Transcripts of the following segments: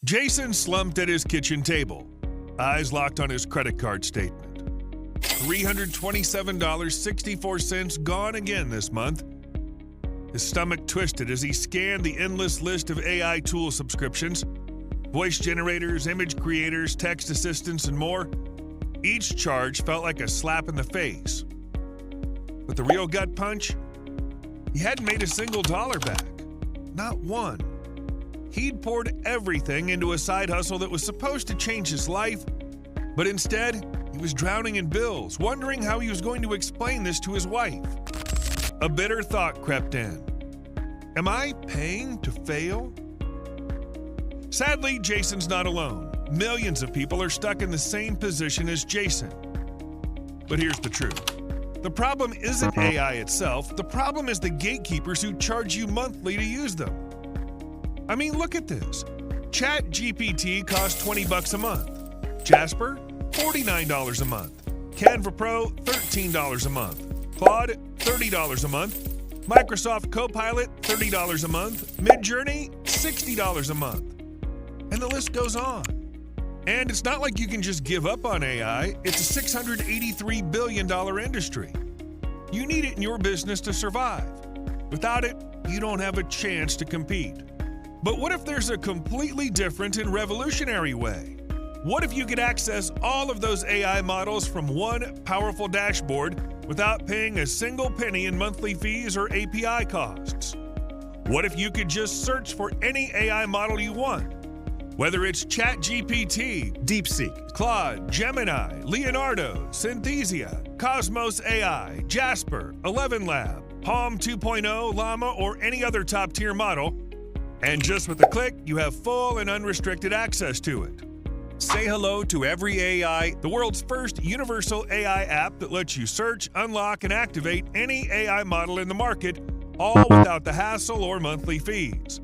Jason slumped at his kitchen table, eyes locked on his credit card statement. $327.64 gone again this month. His stomach twisted as he scanned the endless list of AI tool subscriptions, voice generators, image creators, text assistants, and more. Each charge felt like a slap in the face. But the real gut punch? He hadn't made a single dollar back. Not one. He'd poured everything into a side hustle that was supposed to change his life, but instead, he was drowning in bills, wondering how he was going to explain this to his wife. A bitter thought crept in. Am I paying to fail? Sadly, Jason's not alone. Millions of people are stuck in the same position as Jason. But here's the truth. The problem isn't AI itself. The problem is the gatekeepers who charge you monthly to use them. I mean, look at this. ChatGPT costs $20 a month. Jasper, $49 a month. Canva Pro, $13 a month. Claude, $30 a month. Microsoft Copilot, $30 a month. MidJourney, $60 a month. And the list goes on. And it's not like you can just give up on AI. It's a $683 billion industry. You need it in your business to survive. Without it, you don't have a chance to compete. But what if there's a completely different and revolutionary way? What if you could access all of those AI models from one powerful dashboard without paying a single penny in monthly fees or API costs? What if you could just search for any AI model you want? Whether it's ChatGPT, DeepSeek, Claude, Gemini, Leonardo, Synthesia, Cosmos AI, Jasper, ElevenLabs, Palm 2.0, Llama, or any other top-tier model, and just with a click, you have full and unrestricted access to it. Say hello to Every AI, the world's first universal AI app that lets you search, unlock, and activate any AI model in the market, all without the hassle or monthly fees.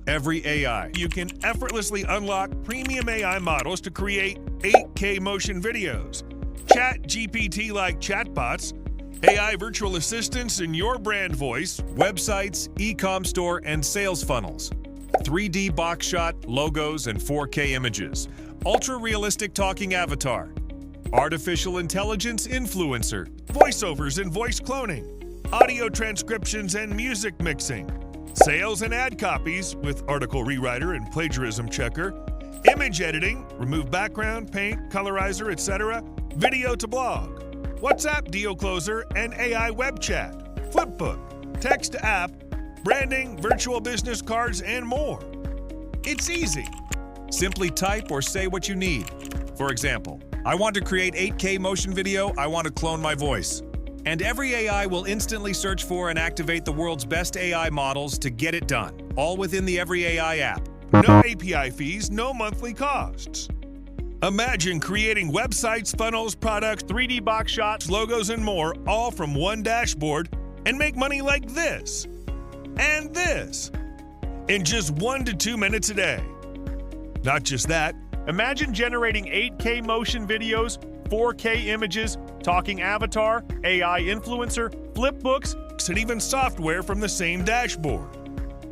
Every AI. You can effortlessly unlock premium AI models to create 8K motion videos, ChatGPT-like chatbots, AI virtual assistants in your brand voice, websites, e-com store, and sales funnels, 3D box shot, logos, and 4K images, ultra-realistic talking avatar, artificial intelligence influencer, voiceovers and voice cloning, audio transcriptions and music mixing, sales and ad copies with article rewriter and plagiarism checker, image editing, remove background, paint, colorizer, etc., video to blog, WhatsApp deal closer, and AI web chat, flipbook, text to app, branding, virtual business cards, and more. It's easy. Simply type or say what you need. For example, I want to create 8K motion video, I want to clone my voice. And every AI will instantly search for and activate the world's best AI models to get it done, all within the Every AI app. No API fees, no monthly costs. Imagine creating websites, funnels, products, 3D box shots, logos, and more, all from one dashboard, and make money like this and this in just 1 to 2 minutes a day. Not just that, imagine generating 8K motion videos, 4K images, talking avatar, AI influencer, flipbooks, and even software from the same dashboard.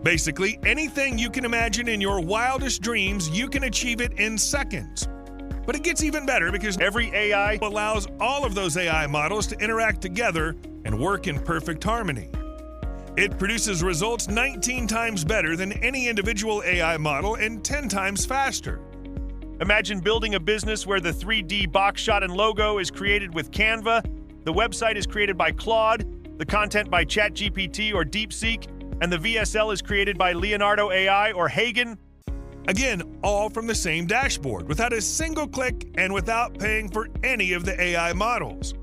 Basically, anything you can imagine in your wildest dreams, you can achieve it in seconds. But it gets even better because Every AI allows all of those AI models to interact together and work in perfect harmony. It produces results 19 times better than any individual AI model and 10 times faster. Imagine building a business where the 3D box shot and logo is created with Canva, the website is created by Claude, the content by ChatGPT or DeepSeek, and the VSL is created by Leonardo AI or Hagen. Again, all from the same dashboard, without a single click and without paying for any of the AI models.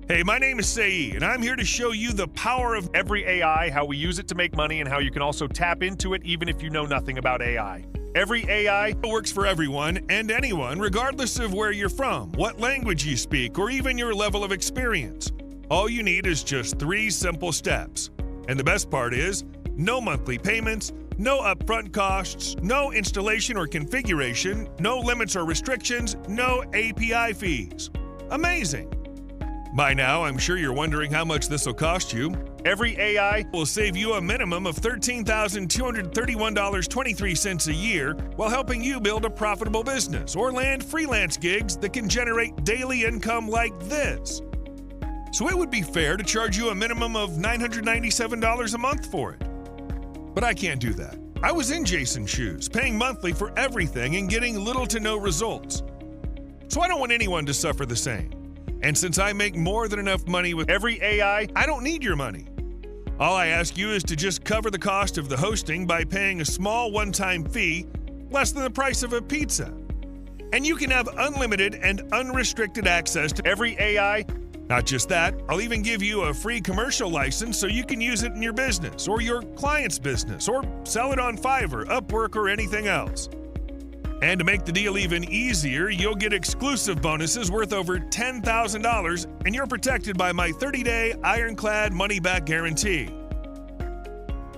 Hey, my name is Saeed, and I'm here to show you the power of Every AI, how we use it to make money, and how you can also tap into it even if you know nothing about AI. Every AI works for everyone and anyone, regardless of where you're from, what language you speak, or even your level of experience. All you need is just 3 simple steps. And the best part is, no monthly payments, no upfront costs, no installation or configuration, no limits or restrictions, no API fees. Amazing! By now, I'm sure you're wondering how much this will cost you. Every AI will save you a minimum of $13,231.23 a year while helping you build a profitable business or land freelance gigs that can generate daily income like this. So it would be fair to charge you a minimum of $997 a month for it. But I can't do that. I was in Jason's shoes, paying monthly for everything and getting little to no results. So I don't want anyone to suffer the same. And since I make more than enough money with every AI, I don't need your money. All I ask you is to just cover the cost of the hosting by paying a small one-time fee, less than the price of a pizza. And you can have unlimited and unrestricted access to every AI. Not just that, I'll even give you a free commercial license so you can use it in your business or your client's business or sell it on Fiverr, Upwork, or anything else. And to make the deal even easier, you'll get exclusive bonuses worth over $10,000, and you're protected by my 30-day ironclad money-back guarantee.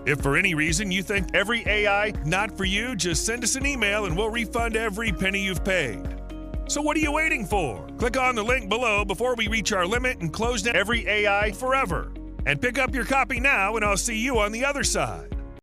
If for any reason you think every AI not for you, just send us an email and we'll refund every penny you've paid. So what are you waiting for? Click on the link below before we reach our limit and close down every AI forever. And pick up your copy now, and I'll see you on the other side.